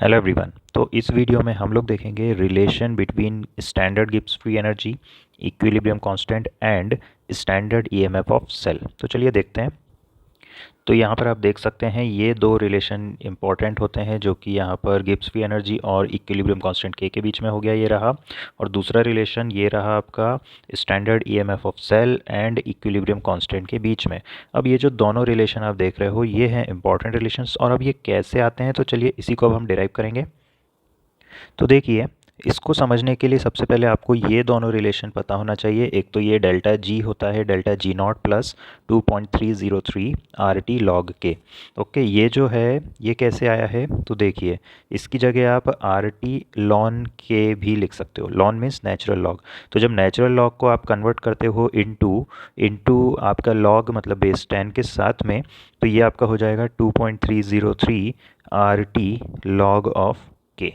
Hello everyone. तो इस video में हम लोग देखेंगे relation between standard Gibbs free energy, equilibrium constant and standard EMF of cell. तो चलिए देखते हैं। तो यहाँ पर आप देख सकते हैं ये दो रिलेशन इंपॉर्टेंट होते हैं, जो कि यहाँ पर गिब्स फ्री एनर्जी और इक्विलिब्रियम कांस्टेंट के बीच में हो गया, ये रहा। और दूसरा रिलेशन ये रहा आपका standard EMF of cell and equilibrium constant के बीच में। अब ये जो दोनों रिलेशन आप देख रहे हो ये हैं इंपॉर्टेंट रिलेशंस। और अब ये कैसे आते हैं, तो चलिए इसी को अब हम डिराइव करेंगे। तो देखिए, इसको समझने के लिए सबसे पहले आपको ये दोनों रिलेशन पता होना चाहिए। एक तो ये डेल्टा जी होता है, delta G not plus 2.303 R T log के। ओके, ये जो है ये कैसे आया है, तो देखिए इसकी जगह आप आर टी लॉन के भी लिख सकते हो। Lawn means natural log. तो जब नेचुरल लॉग को आप कन्वर्ट करते हो इनटू आपका लॉग मतलब बेस 10 के साथ में, तो ये आपका हो जाएगा 2.303 आर टी लॉग ऑफ के।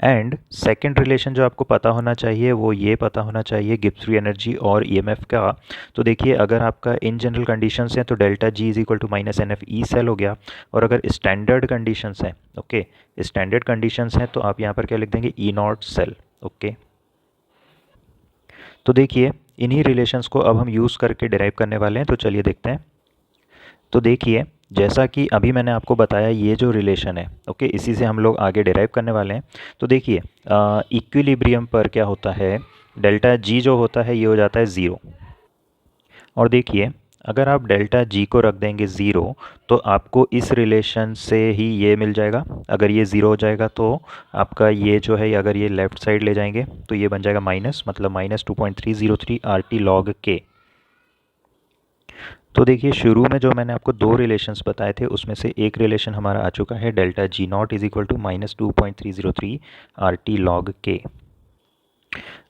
एंड सेकेंड रिलेशन जो आपको पता होना चाहिए वो ये पता होना चाहिए गिब्स फ्री एनर्जी और ईएमएफ का। तो देखिए, अगर आपका इन जनरल कंडीशंस हैं तो delta G is equal to minus N F E cell हो गया। और अगर स्टैंडर्ड कंडीशंस हैं, ओके, स्टैंडर्ड कंडीशंस हैं तो आप यहाँ पर क्या लिख देंगे, ई नॉट सेल। ओके, तो देखिए इन्हीं रिलेशंस को अब हम यूज़ करके डिराइव करने वाले हैं। तो चलिए देखते हैं। तो देखिए, जैसा कि अभी मैंने आपको बताया ये जो रिलेशन है, ओके, इसी से हम लोग आगे डिराइव करने वाले हैं। तो देखिए, इक्विलिब्रियम पर क्या होता है, डेल्टा जी जो होता है ये हो जाता है ज़ीरो। और देखिए, अगर आप डेल्टा जी को रख देंगे ज़ीरो तो आपको इस रिलेशन से ही ये मिल जाएगा। अगर ये ज़ीरो हो जाएगा तो आपका ये जो है, अगर ये लेफ़्ट साइड ले जाएंगे तो ये बन जाएगा माइनस, मतलब माइनस 2.303 आर टी लॉग के। तो देखिए, शुरू में जो मैंने आपको दो रिलेशंस बताए थे उसमें से एक रिलेशन हमारा आ चुका है, delta G not is equal to minus 2.303 R T log K.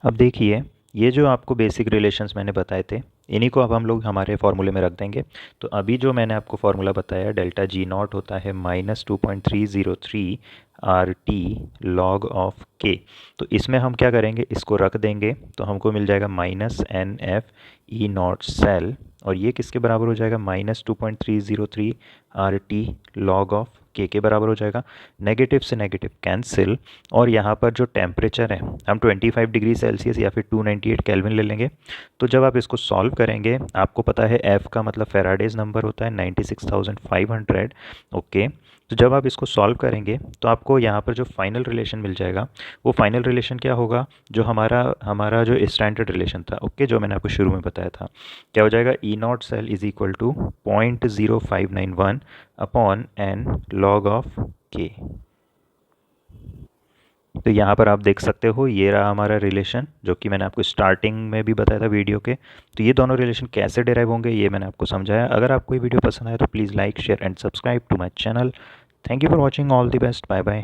अब देखिए, ये जो आपको बेसिक रिलेशंस मैंने बताए थे इन्हीं को अब हम लोग हमारे फार्मूले में रख देंगे। तो अभी जो मैंने आपको फार्मूला बताया, डेल्टा जी नॉट होता है minus 2.303 R T log of K. तो इसमें हम क्या करेंगे, इसको रख देंगे तो हमको मिल जाएगा minus N F E not cell. और ये किसके बराबर हो जाएगा, minus 2.303 R T log of K बराबर हो जाएगा। नेगेटिव से नेगेटिव कैंसिल। और यहाँ पर जो टेम्परेचर है हम 25 डिग्री सेल्सियस या फिर 298 केल्विन ले लेंगे। तो जब आप इसको सॉल्व करेंगे, आपको पता है एफ़ का मतलब फेराडेज नंबर होता है 96,500। ओके, तो जब आप इसको सॉल्व करेंगे तो आपको यहाँ पर जो फाइनल रिलेशन मिल जाएगा, वो फाइनल रिलेशन क्या होगा, जो हमारा हमारा जो स्टैंडर्ड रिलेशन था, ओके, जो मैंने आपको शुरू में बताया था, क्या हो जाएगा, E not cell is equal to 0.0591 upon N log of K. तो यहाँ पर आप देख सकते हो ये रहा हमारा रिलेशन, जो कि मैंने आपको स्टार्टिंग में भी बताया था वीडियो के। तो ये दोनों रिलेशन कैसे डिराइव होंगे ये मैंने आपको समझाया। अगर आपको ये वीडियो पसंद आया तो please like, share and subscribe to my channel. Thank you for watching, all the best, bye bye.